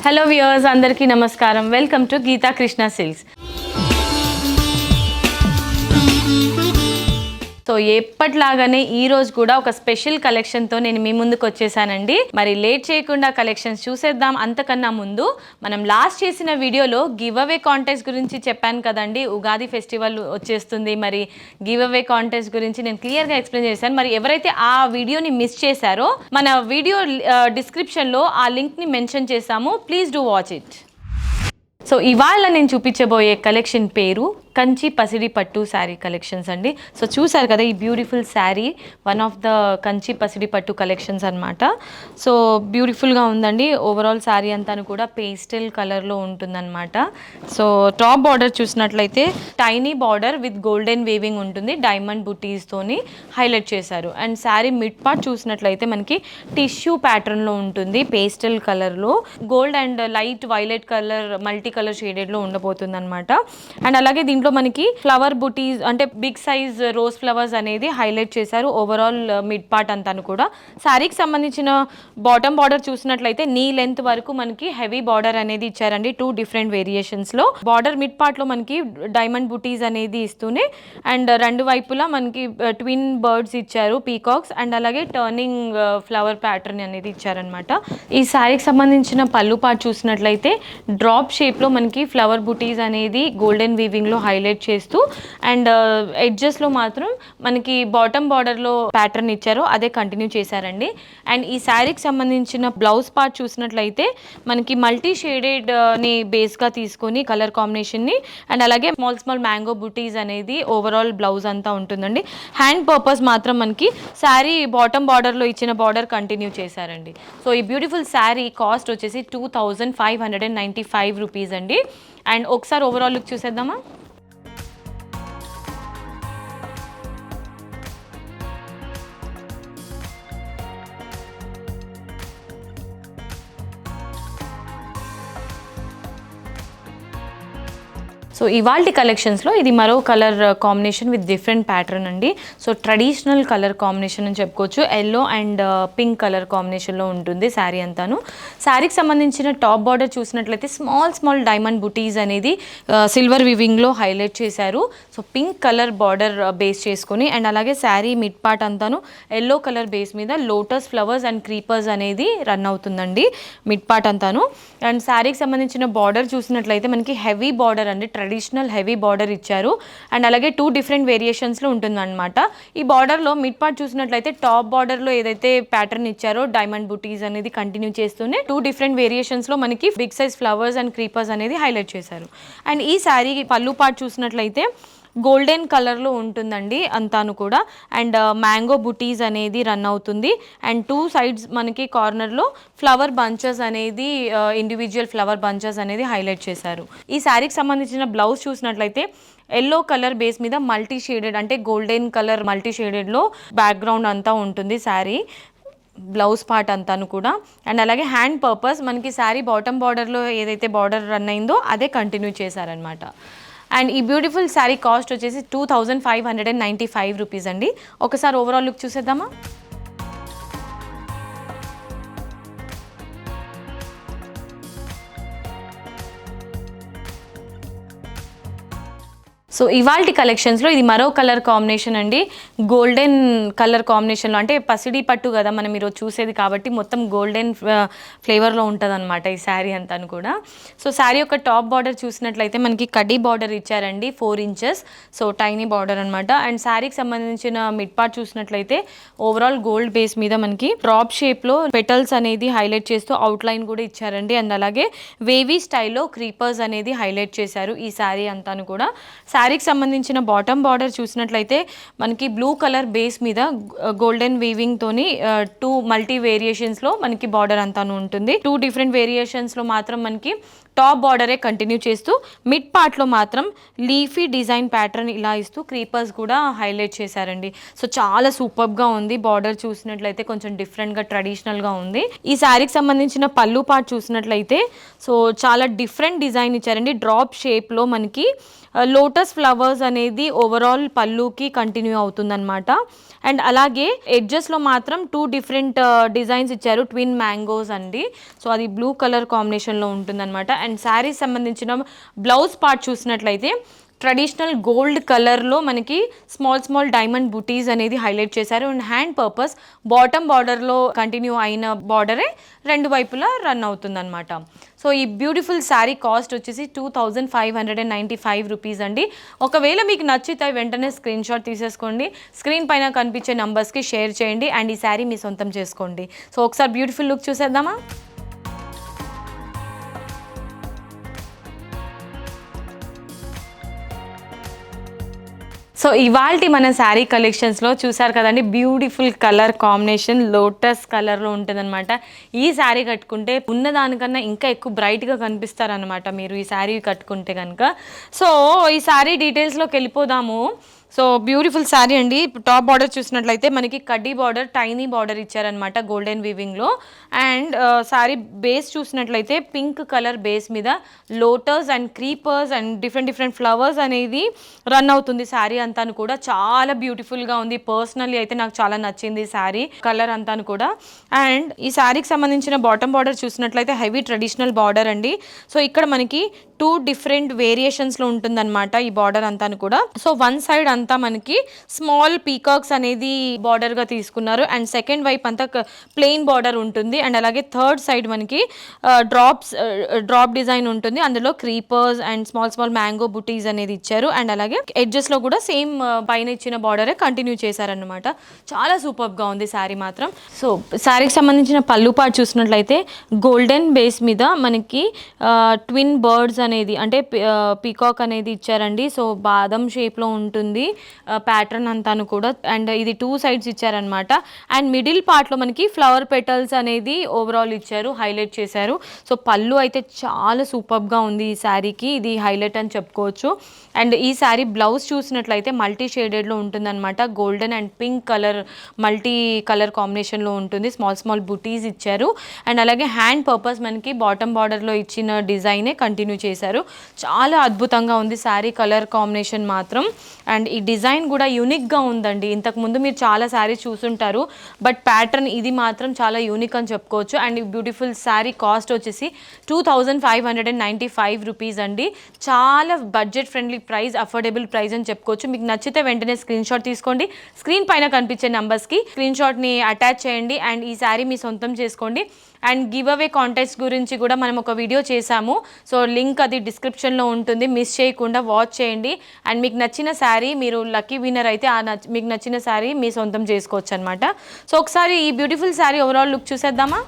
Hello viewers, అందరికీ నమస్కారం. Welcome to Geetha Krishna silks. So ఎప్పటిలాగానే ఈ రోజు కూడా ఒక స్పెషల్ కలెక్షన్తో నేను మీ ముందుకు వచ్చేసానండి. మరి లేట్ చేయకుండా కలెక్షన్స్ చూసేద్దాం. అంతకన్నా ముందు మనం లాస్ట్ చేసిన వీడియోలో గివ్ అవే కాంటెస్ట్ గురించి చెప్పాను కదండి. ఉగాది ఫెస్టివల్ వచ్చేస్తుంది, మరి గివ్ అవే కాంటెస్ట్ గురించి నేను క్లియర్గా ఎక్స్ప్లెయిన్ చేశాను. మరి ఎవరైతే ఆ వీడియోని మిస్ చేశారో మన వీడియో డిస్క్రిప్షన్లో ఆ లింక్ని మెన్షన్ చేశాము. Please do watch it. So ఇవాళ నేను చూపించబోయే కలెక్షన్ పేరు కంచి పసిడి పట్టు శారీ కలెక్షన్స్ అండి. సో చూసారు కదా, ఈ beautiful sari one of the Kanchi పసిడి పట్టు కలెక్షన్స్ అనమాట. సో బ్యూటిఫుల్గా ఉందండి. ఓవరాల్ శారీ అంతా కూడా పేస్టల్ కలర్లో ఉంటుందన్నమాట. సో టాప్ బార్డర్ చూసినట్లయితే tiny border with golden weaving ఉంటుంది, డైమండ్ బుటీస్తోని హైలైట్ చేశారు. అండ్ శారీ మిడ్ పార్ట్ చూసినట్లయితే మనకి టిష్యూ ప్యాటర్న్లో ఉంటుంది, పేస్టల్ కలర్లో gold and light violet colour multi colour షేడెడ్లో ఉండబోతుంది అనమాట. అండ్ అలాగే దీంట్లో మనకి ఫ్లవర్ బుటీస్ అంటే బిగ్ సైజ్ రోజ్ ఫ్లవర్స్ అనేది హైలైట్ చేశారు ఓవరాల్ మిడ్ పార్ట్ అంతాను కూడా. శారీకి సంబంధించిన బాటమ్ బార్డర్ చూసినట్లయితే నీ లెంత్ వరకు మనకి హెవీ బార్డర్ అనేది ఇచ్చారండి, 2 డిఫరెంట్ వేరియేషన్స్లో. బార్డర్ మిడ్ పార్ట్లో మనకి డైమండ్ బుటీస్ అనేది ఇస్తూనే అండ్ రెండు వైపులా మనకి ట్విన్ బర్డ్స్ ఇచ్చారు, పీకాక్స్, అండ్ అలాగే టర్నింగ్ ఫ్లవర్ ప్యాటర్న్ అనేది ఇచ్చారనమాట. ఈ శారీకి సంబంధించిన పళ్ళు పార్ట్ చూసినట్లయితే డ్రాప్ షేప్లో మనకి ఫ్లవర్ బుటీస్ అనేది గోల్డెన్ వీవింగ్లో హైలైట్ చేస్తూ అండ్ ఎడ్జెస్లో మాత్రం మనకి బాటమ్ బార్డర్లో ప్యాటర్న్ ఇచ్చారో అదే కంటిన్యూ చేశారండి. అండ్ ఈ శారీకి సంబంధించిన బ్లౌజ్ పార్ట్ చూసినట్లయితే మనకి మల్టీ షేడెడ్ని బేస్గా తీసుకొని కలర్ కాంబినేషన్ని అండ్ అలాగే స్మాల్ మ్యాంగో బుటీస్ అనేది ఓవరాల్ బ్లౌజ్ అంతా ఉంటుందండి. హ్యాండ్ పర్పస్ మాత్రం మనకి శారీ బాటమ్ బార్డర్లో ఇచ్చిన బార్డర్ కంటిన్యూ చేశారండి. సో ఈ బ్యూటిఫుల్ శారీ కాస్ట్ వచ్చేసి 2595 రూపీస్ అండి. అండ్ ఒకసారి ఓవరాల్ లుక్ చూసేద్దామా. సో ఇవాల్టి కలెక్షన్స్లో ఇది మరో colour combination with different pattern అండి. సో ట్రెడిషనల్ కలర్ కాంబినేషన్ అని చెప్పుకోవచ్చు. ఎల్లో అండ్ పింక్ కలర్ కాంబినేషన్లో ఉంటుంది శారీ అంతాను. శారీకి సంబంధించిన టాప్ బార్డర్ చూసినట్లయితే స్మాల్ డైమండ్ బుటీస్ అనేది సిల్వర్ వివింగ్లో హైలైట్ చేశారు. So pink colour border base చేసుకొని అండ్ అలాగే శారీ మిడ్ పార్ట్ అంతాను ఎల్లో కలర్ బేస్ మీద లోటస్ ఫ్లవర్స్ అండ్ క్రీపర్స్ అనేది రన్ అవుతుందండి మిడ్ పార్ట్ అంతాను. అండ్ శారీకి సంబంధించిన బార్డర్ చూసినట్లయితే మనకి హెవీ బార్డర్ అండి, ట్రెడిషనల్ హెవీ బార్డర్ ఇచ్చారు. అండ్ అలాగే 2 డిఫరెంట్ వేరియేషన్స్లో ఉంటుందన్నమాట. ఈ బార్డర్లో మిడ్ పార్ట్ చూసినట్లయితే టాప్ బార్డర్లో ఏదైతే ప్యాటర్న్ ఇచ్చారో డైమండ్ బుటీస్ అనేది కంటిన్యూ చేస్తూనే 2 డిఫరెంట్ వేరియేషన్స్లో మనకి big size flowers and creepers అనేది హైలైట్ చేశారు. అండ్ ఈ శారీ పళ్ళు పార్ట్ చూసినట్లయితే గోల్డెన్ కలర్లో ఉంటుందండి అంతాను కూడా. అండ్ మ్యాంగో బుటీస్ అనేది రన్ అవుతుంది. అండ్ 2 సైడ్స్ మనకి కార్నర్లో ఫ్లవర్ బంచెస్ అనేది ఇండివిజువల్ ఫ్లవర్ బంచెస్ అనేది హైలైట్ చేశారు. ఈ శారీకి సంబంధించిన బ్లౌజ్ చూసినట్లయితే ఎల్లో కలర్ బేస్ మీద మల్టీ షేడెడ్ అంటే గోల్డెన్ కలర్ మల్టీ షేడెడ్లో బ్యాక్గ్రౌండ్ అంతా ఉంటుంది శారీ బ్లౌజ్ పార్ట్ అంతాను కూడా. అండ్ అలాగే హ్యాండ్ పర్పస్ మనకి శారీ బాటమ్ బార్డర్లో ఏదైతే బార్డర్ రన్ అయిందో అదే కంటిన్యూ చేశారనమాట. అండ్ ఈ బ్యూటిఫుల్ శారీ కాస్ట్ వచ్చేసి 2595 రూపీస్ అండి. ఒకసారి ఓవరాల్ లుక్ చూసేద్దామా. సో ఇవాల్టి కలెక్షన్స్లో ఇది మరో కలర్ కాంబినేషన్ అండి, గోల్డెన్ కలర్ కాంబినేషన్లో. అంటే పసిడి పట్టు కదా మనం ఈరోజు చూసేది, కాబట్టి మొత్తం గోల్డెన్ ఫ్లేవర్లో ఉంటుంది అనమాట ఈ శారీ అంతాను కూడా. సో శారీ యొక్క టాప్ బార్డర్ చూసినట్లయితే మనకి కడ్డీ బార్డర్ ఇచ్చారండి, 4 ఇంచెస్. సో టైనీ బార్డర్ అనమాట. అండ్ శారీకి సంబంధించిన మిడ్ పార్ట్ చూసినట్లయితే ఓవరాల్ గోల్డ్ బేస్ మీద మనకి డ్రాప్ షేప్లో పెటల్స్ అనేది హైలైట్ చేస్తూ అవుట్లైన్ కూడా ఇచ్చారండి. అండ్ అలాగే వేవీ స్టైల్లో క్రీపర్స్ అనేది హైలైట్ చేశారు ఈ శారీ అంతాను కూడా. శారీకి సంబంధించిన బాటమ్ బార్డర్ చూసినట్లయితే మనకి బ్లూ కలర్ బేస్ మీద గోల్డెన్ వీవింగ్ తోని 2 మల్టీ వేరియేషన్స్లో మనకి బార్డర్ అంతాను ఉంటుంది. 2 డిఫరెంట్ వేరియేషన్స్లో మాత్రం మనకి టాప్ బార్డరే కంటిన్యూ చేస్తూ మిడ్ పార్ట్లో మాత్రం లీఫీ డిజైన్ ప్యాటర్న్ ఇలా ఇస్తూ క్రీపర్స్ కూడా హైలైట్ చేశారండి. సో చాలా సూపర్గా ఉంది. బార్డర్ చూసినట్లయితే కొంచెం డిఫరెంట్గా ట్రెడిషనల్గా ఉంది. ఈ శారీకి సంబంధించిన పళ్ళు పార్ట్ చూసినట్లయితే సో చాలా డిఫరెంట్ డిజైన్ ఇచ్చారండి. డ్రాప్ షేప్లో మనకి లోటస్ ఫ్లవర్స్ అనేది ఓవరాల్ పళ్ళుకి కంటిన్యూ అవుతుందన్నమాట. అండ్ అలాగే ఎడ్జెస్లో మాత్రం 2 డిఫరెంట్ డిజైన్స్ ఇచ్చారు, ట్విన్ మ్యాంగోస్ అండి. సో అది బ్లూ కలర్ కాంబినేషన్లో ఉంటుందన్నమాట. అండ్ శారీస్ సంబంధించిన బ్లౌజ్ పార్ట్ చూసినట్లయితే ట్రెడిషనల్ గోల్డ్ కలర్లో మనకి స్మాల్ డైమండ్ బుటీస్ అనేది హైలైట్ చేశారు. అండ్ హ్యాండ్ పర్పస్ బాటమ్ బార్డర్లో కంటిన్యూ అయిన బార్డరే రెండు వైపులా రన్ అవుతుందన్నమాట. సో ఈ బ్యూటిఫుల్ శారీ కాస్ట్ వచ్చేసి 2595 రూపీస్ అండి. ఒకవేళ మీకు నచ్చితే వెంటనే స్క్రీన్ షాట్ తీసేసుకోండి, స్క్రీన్ పైన కనిపించే నంబర్స్కి షేర్ చేయండి అండ్ ఈ శారీ మీ సొంతం చేసుకోండి. సో ఒకసారి బ్యూటిఫుల్ లుక్ చూసేద్దామా. సో ఇవాల్టి మన శారీ కలెక్షన్స్లో చూసారు కదండి, బ్యూటిఫుల్ కలర్ కాంబినేషన్ లోటస్ కలర్లో ఉంటుందన్నమాట. ఈ శారీ కట్టుకుంటే ఉన్నదానికన్నా ఇంకా ఎక్కువ బ్రైట్గా కనిపిస్తారనమాట మీరు ఈ శారీ కట్టుకుంటే కనుక. సో ఈ శారీ డీటెయిల్స్లోకి వెళ్ళిపోదాము. సో బ్యూటిఫుల్ శారీ అండి. టాప్ బార్డర్ చూసినట్లయితే మనకి కడ్డీ బార్డర్, టైనీ బార్డర్ ఇచ్చారనమాట గోల్డెన్ వీవింగ్లో. అండ్ శారీ బేస్ చూసినట్లయితే పింక్ కలర్ బేస్ మీద lotus and creepers and different flowers అనేది రన్ అవుతుంది శారీ అంతాను కూడా. చాలా బ్యూటిఫుల్గా ఉంది. పర్సనల్లీ అయితే నాకు చాలా నచ్చింది శారీ కలర్ అంతాను కూడా. అండ్ ఈ శారీకి సంబంధించిన బాటమ్ బార్డర్ చూసినట్లయితే హెవీ ట్రెడిషనల్ బార్డర్ అండి. సో ఇక్కడ మనకి 2 డిఫరెంట్ వేరియేషన్స్లో ఉంటుందన్నమాట ఈ బార్డర్ అంతాను కూడా. సో వన్ సైడ్ అంతా మనకి స్మాల్ పీకాక్స్ అనేది బార్డర్గా తీసుకున్నారు అండ్ సెకండ్ వైపు అంతా ప్లెయిన్ బార్డర్ ఉంటుంది. అండ్ అలాగే థర్డ్ సైడ్ మనకి డ్రాప్ డిజైన్ ఉంటుంది, అందులో క్రీపర్స్ అండ్ స్మాల్ మ్యాంగో బుటీస్ అనేది ఇచ్చారు. అండ్ అలాగే ఎడ్జెస్లో కూడా సేమ్ పైన ఇచ్చిన బార్డరే కంటిన్యూ చేశారనమాట. చాలా సూపర్గా ఉంది శారీ మాత్రం. సో శారీకి సంబంధించిన పళ్ళు పార్ట్ చూసినట్లయితే గోల్డెన్ బేస్ మీద మనకి ట్విన్ బర్డ్స్ అనేది అంటే పీకాక్ అనేది ఇచ్చారండి. సో బాదం షేప్లో ఉంటుంది ప్యాటర్న్ అంతాను కూడా. అండ్ ఇది 2 సైడ్స్ ఇచ్చారనమాట. అండ్ మిడిల్ పార్ట్లో మనకి ఫ్లవర్ పెటల్స్ అనేది ఓవరాల్ ఇచ్చారు, హైలైట్ చేశారు. సో పళ్ళు అయితే చాలా సూపర్గా ఉంది ఈ శారీకి, ఇది హైలైట్ అని చెప్పుకోవచ్చు. అండ్ ఈ శారీ బ్లౌజ్ చూసినట్లయితే మల్టీ షేడెడ్లో ఉంటుందన్నమాట. Golden and pink colour multi colour కాంబినేషన్లో ఉంటుంది. స్మాల్ బుటీస్ ఇచ్చారు. అండ్ అలాగే హ్యాండ్ పర్పస్ మనకి బాటమ్ బార్డర్లో ఇచ్చిన డిజైనే కంటిన్యూ చేశారు. చాలా అద్భుతంగా ఉంది శారీ కలర్ కాంబినేషన్ మాత్రం. అండ్ ఈ డిజైన్ కూడా యూనిక్గా ఉందండి. ఇంతకుముందు మీరు చాలా శారీస్ చూసుంటారు, బట్ ప్యాటర్న్ ఇది మాత్రం చాలా యూనిక్ అని చెప్పుకోవచ్చు. అండ్ ఈ బ్యూటిఫుల్ శారీ కాస్ట్ వచ్చేసి 2595 రూపీస్ అండి. చాలా budget friendly price, affordable price అని చెప్పుకోవచ్చు. మీకు నచ్చితే వెంటనే స్క్రీన్ షాట్ తీసుకోండి, స్క్రీన్ పైన కనిపించే నెంబర్స్కి స్క్రీన్ షాట్ని అటాచ్ చేయండి అండ్ ఈ శారీ మీ సొంతం చేసుకోండి. అండ్ గివ్ అవే కాంటెస్ట్ గురించి కూడా మనం ఒక వీడియో చేశాము. సో లింక్ అది డిస్క్రిప్షన్లో ఉంటుంది, మిస్ చేయకుండా వాచ్ చేయండి. అండ్ మీకు నచ్చిన శారీ మీరు లక్కీ విన్నర్ అయితే మీకు నచ్చిన శారీ మీ సొంతం చేసుకోవచ్చు అనమాట. సో ఒకసారి ఈ బ్యూటిఫుల్ శారీ ఓవరాల్ లుక్ చూసేద్దామా.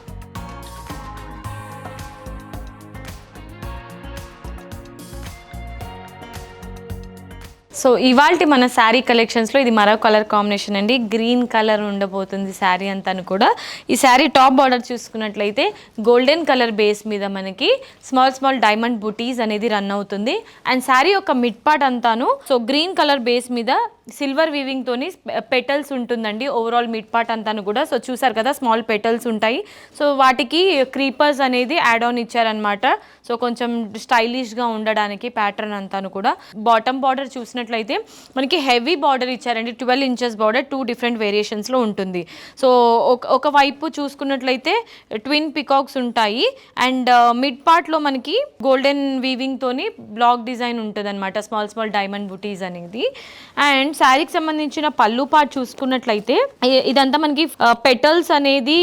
సో ఇవాల్టి మన శారీ కలెక్షన్స్లో ఇది మరో కలర్ కాంబినేషన్ అండి. గ్రీన్ కలర్ ఉండబోతుంది శారీ అంతాను కూడా. ఈ శారీ టాప్ బార్డర్ చూసుకున్నట్లయితే గోల్డెన్ కలర్ బేస్ మీద మనకి స్మాల్ డైమండ్ బుటీస్ అనేది రన్ అవుతుంది. అండ్ శారీ యొక్క మిడ్ పార్ట్ అంతాను సో గ్రీన్ కలర్ బేస్ మీద సిల్వర్ వీవింగ్ తోని పెటల్స్ ఉంటుందండి ఓవరాల్ మిడ్ పార్ట్ అంతాను కూడా. సో చూసారు కదా స్మాల్ పెటల్స్ ఉంటాయి. సో వాటికి క్రీపర్స్ అనేది యాడ్ ఆన్ ఇచ్చారనమాట. సో కొంచెం స్టైలిష్గా ఉండడానికి ప్యాటర్న్ అంతాను కూడా. బాటమ్ బార్డర్ చూసినట్లయితే మనకి హెవీ బార్డర్ ఇచ్చారండి, 12 ఇంచెస్ బార్డర్, 2 డిఫరెంట్ వేరియేషన్స్లో ఉంటుంది. సో ఒక వైపు చూసుకున్నట్లయితే ట్విన్ పికాక్స్ ఉంటాయి అండ్ మిడ్ పార్ట్లో మనకి గోల్డెన్ వీవింగ్ తోని బ్లాక్ డిజైన్ ఉంటుంది అనమాట, స్మాల్ డైమండ్ బుటీస్ అనేది. అండ్ శారీకి సంబంధించిన పళ్ళు పార్ట్ చూసుకున్నట్లయితే ఇదంతా మనకి పెటల్స్ అనేది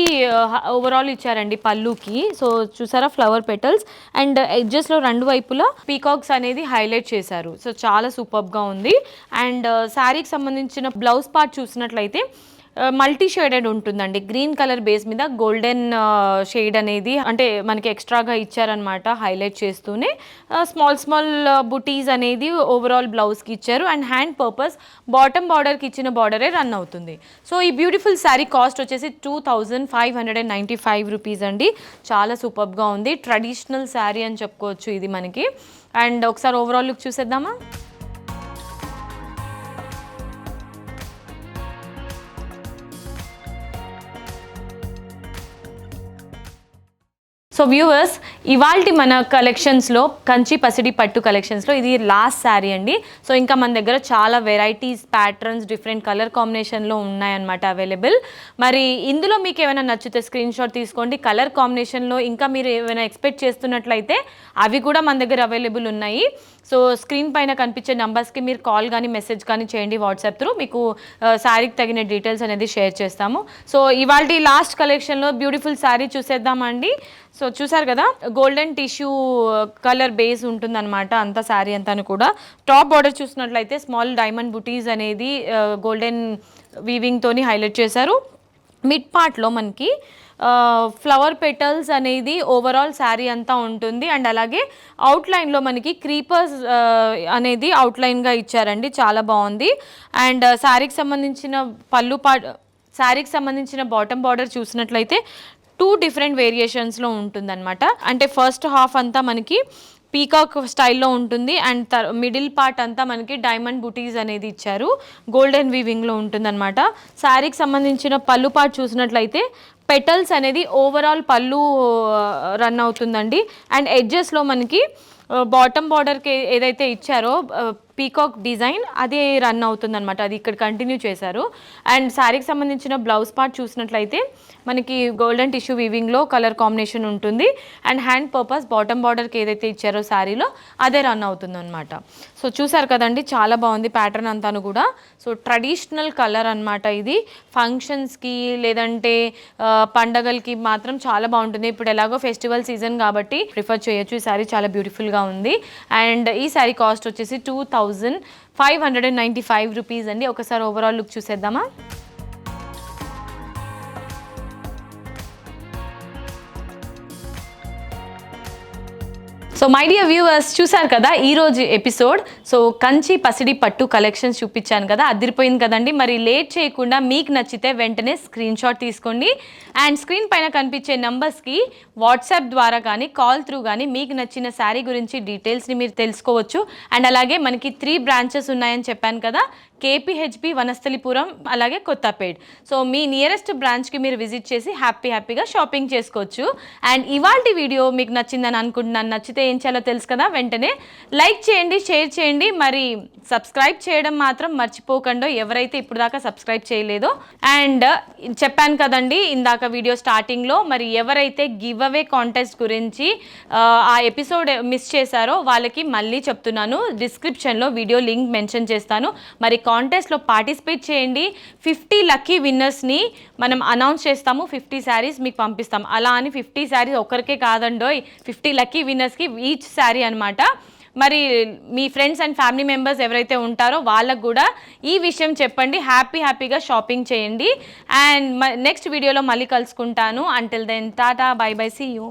ఓవరాల్ ఇచ్చారండి పళ్ళుకి. సో చూసారా ఫ్లవర్ పెటల్స్ అండ్ ఎడ్జెస్లో రెండు వైపులా పీకాక్స్ అనేది హైలైట్ చేశారు. సో చాలా సూపర్గా ఉంది. అండ్ శారీకి సంబంధించిన బ్లౌజ్ పార్ట్ చూసినట్లయితే మల్టీ షేడెడ్ ఉంటుందండి. గ్రీన్ కలర్ బేస్ మీద గోల్డెన్ షేడ్ అనేది అంటే మనకి ఎక్స్ట్రాగా ఇచ్చారనమాట, హైలైట్ చేస్తూనే. స్మాల్ స్మాల్ బుటీస్ అనేది ఓవరాల్ బ్లౌజ్కి ఇచ్చారు. అండ్ హ్యాండ్ పర్పస్ బాటమ్ బార్డర్కి ఇచ్చిన బార్డరే రన్ అవుతుంది. సో ఈ బ్యూటిఫుల్ శారీ కాస్ట్ వచ్చేసి 2595 రూపీస్ అండి. చాలా సూపర్గా ఉంది. ట్రెడిషనల్ శారీ అని చెప్పుకోవచ్చు ఇది మనకి. అండ్ ఒకసారి ఓవరాల్ లుక్ చూసేద్దామా. సో వ్యూవర్స్, ఇవాల్టి మన కలెక్షన్స్లో కంచి పసిడి పట్టు కలెక్షన్స్లో ఇది లాస్ట్ శారీ అండి. సో ఇంకా మన దగ్గర చాలా వెరైటీస్, ప్యాటర్న్స్, డిఫరెంట్ కలర్ కాంబినేషన్లో ఉన్నాయన్నమాట అవైలబుల్. మరి ఇందులో మీకు ఏమైనా నచ్చితే స్క్రీన్ షాట్ తీసుకోండి. కలర్ కాంబినేషన్లో ఇంకా మీరు ఏమైనా ఎక్స్పెక్ట్ చేస్తున్నట్లయితే అవి కూడా మన దగ్గర అవైలబుల్ ఉన్నాయి. సో స్క్రీన్ పైన కనిపించే నెంబర్స్కి మీరు కాల్ కానీ మెసేజ్ కానీ చేయండి వాట్సాప్ త్రూ. మీకు శారీకి తగిన డీటెయిల్స్ అనేది షేర్ చేస్తాము. సో ఇవాల్టి లాస్ట్ కలెక్షన్లో బ్యూటిఫుల్ శారీ చూసేద్దామండి. సో చూసారు కదా, గోల్డెన్ టిష్యూ కలర్ బేస్ ఉంటుందన్నమాట అంత శారీ అంతాను కూడా. టాప్ బార్డర్ చూసినట్లయితే స్మాల్ డైమండ్ బుటీస్ అనేది గోల్డెన్ వీవింగ్తోని హైలైట్ చేశారు. మిడ్ పార్ట్లో మనకి ఫ్లవర్ పెటల్స్ అనేది ఓవరాల్ శారీ అంతా ఉంటుంది. అండ్ అలాగే అవుట్లైన్లో మనకి క్రీపర్స్ అనేది అవుట్లైన్గా ఇచ్చారండి, చాలా బాగుంది. అండ్ శారీకి సంబంధించిన శారీకి సంబంధించిన బాటమ్ బార్డర్ చూసినట్లయితే 2 డిఫరెంట్ వేరియేషన్స్లో ఉంటుందన్నమాట. అంటే ఫస్ట్ హాఫ్ అంతా మనకి పీకాక్ స్టైల్లో ఉంటుంది. అండ్ మిడిల్ పార్ట్ అంతా మనకి డైమండ్ బుటీస్ అనేది ఇచ్చారు, గోల్డెన్ వీవింగ్లో ఉంటుందన్నమాట. శారీకి సంబంధించిన పళ్ళు పార్ట్ చూసినట్లయితే పెటల్స్ అనేది ఓవరాల్ పళ్ళు రన్ అవుతుందండి. అండ్ ఎడ్జెస్లో మనకి బాటమ్ బార్డర్కి ఏదైతే ఇచ్చారో పీకాక్ డిజైన్ అదే రన్ అవుతుంది అనమాట, అది ఇక్కడ కంటిన్యూ చేశారు. అండ్ శారీకి సంబంధించిన బ్లౌజ్ పార్ట్ చూసినట్లయితే మనకి గోల్డెన్ టిష్యూ వీవింగ్లో కలర్ కాంబినేషన్ ఉంటుంది. అండ్ హ్యాండ్ పర్పస్ బాటమ్ బార్డర్కి ఏదైతే ఇచ్చారో శారీలో అదే రన్ అవుతుంది అనమాట. సో చూసారు కదండి, చాలా బాగుంది ప్యాటర్న్ అంతాను కూడా. సో ట్రెడిషనల్ కలర్ అనమాట ఇది. ఫంక్షన్స్కి లేదంటే పండగలకి మాత్రం చాలా బాగుంటుంది. ఇప్పుడు ఎలాగో ఫెస్టివల్ సీజన్ కాబట్టి ప్రిఫర్ చేయొచ్చు. ఈ శారీ చాలా బ్యూటిఫుల్గా ఉంది. అండ్ ఈ శారీ కాస్ట్ వచ్చేసి 2595 రూపీస్ అండి. ఒకసారి ఓవరాల్ లుక్ చూసేద్దామా. సో మై డియర్ వ్యూవర్స్, చూసారు కదా ఈరోజు ఎపిసోడ్. సో కంచి పసిడి పట్టు కలెక్షన్స్ చూపించాను కదా, అదిరిపోయింది కదండి. మరి లేట్ చేయకుండా మీకు నచ్చితే వెంటనే స్క్రీన్ షాట్ తీసుకోండి. అండ్ స్క్రీన్ పైన కనిపించే నెంబర్స్కి వాట్సాప్ ద్వారా కానీ కాల్ త్రూ కానీ మీకు నచ్చిన శారీ గురించి డీటెయిల్స్ని మీరు తెలుసుకోవచ్చు. అండ్ అలాగే మనకి 3 బ్రాంచెస్ ఉన్నాయని చెప్పాను కదా, KPHB, వనస్థలిపురం, అలాగే కొత్తపేట్. సో మీ నియరెస్ట్ బ్రాంచ్కి మీరు విజిట్ చేసి హ్యాపీగా షాపింగ్ చేసుకోవచ్చు. అండ్ ఇవాల్టి వీడియో మీకు నచ్చిందని అనుకుంటున్నాను. నచ్చితే ఏం చేయాలో తెలుసు కదా, వెంటనే లైక్ చేయండి, షేర్ చేయండి, మరి సబ్స్క్రైబ్ చేయడం మాత్రం మర్చిపోకండి ఎవరైతే ఇప్పుడు దాకా సబ్స్క్రైబ్ చేయలేదో. అండ్ చెప్పాను కదండి ఇందాక వీడియో స్టార్టింగ్లో, మరి ఎవరైతే గివ్ అవే కాంటెస్ట్ గురించి ఆ ఎపిసోడ్ మిస్ చేశారో వాళ్ళకి మళ్ళీ చెప్తున్నాను, డిస్క్రిప్షన్లో వీడియో లింక్ మెన్షన్ చేస్తాను. మరి కాంటెస్ట్లో పార్టిసిపేట్ చేయండి. 50 లక్కీ విన్నర్స్ని మనం అనౌన్స్ చేస్తాము. 50 శారీస్ మీకు పంపిస్తాం. అలా అని 50 శారీస్ ఒకరికే కాదండోయ్, 50 లక్కీ విన్నర్స్కి ఈచ్ శారీ అనమాట. మరి మీ ఫ్రెండ్స్ అండ్ ఫ్యామిలీ మెంబర్స్ ఎవరైతే ఉంటారో వాళ్ళకు కూడా ఈ విషయం చెప్పండి. హ్యాపీగా షాపింగ్ చేయండి. అండ్ నెక్స్ట్ వీడియోలో మళ్ళీ కలుసుకుంటాను. Until then tata, bye bye, see you.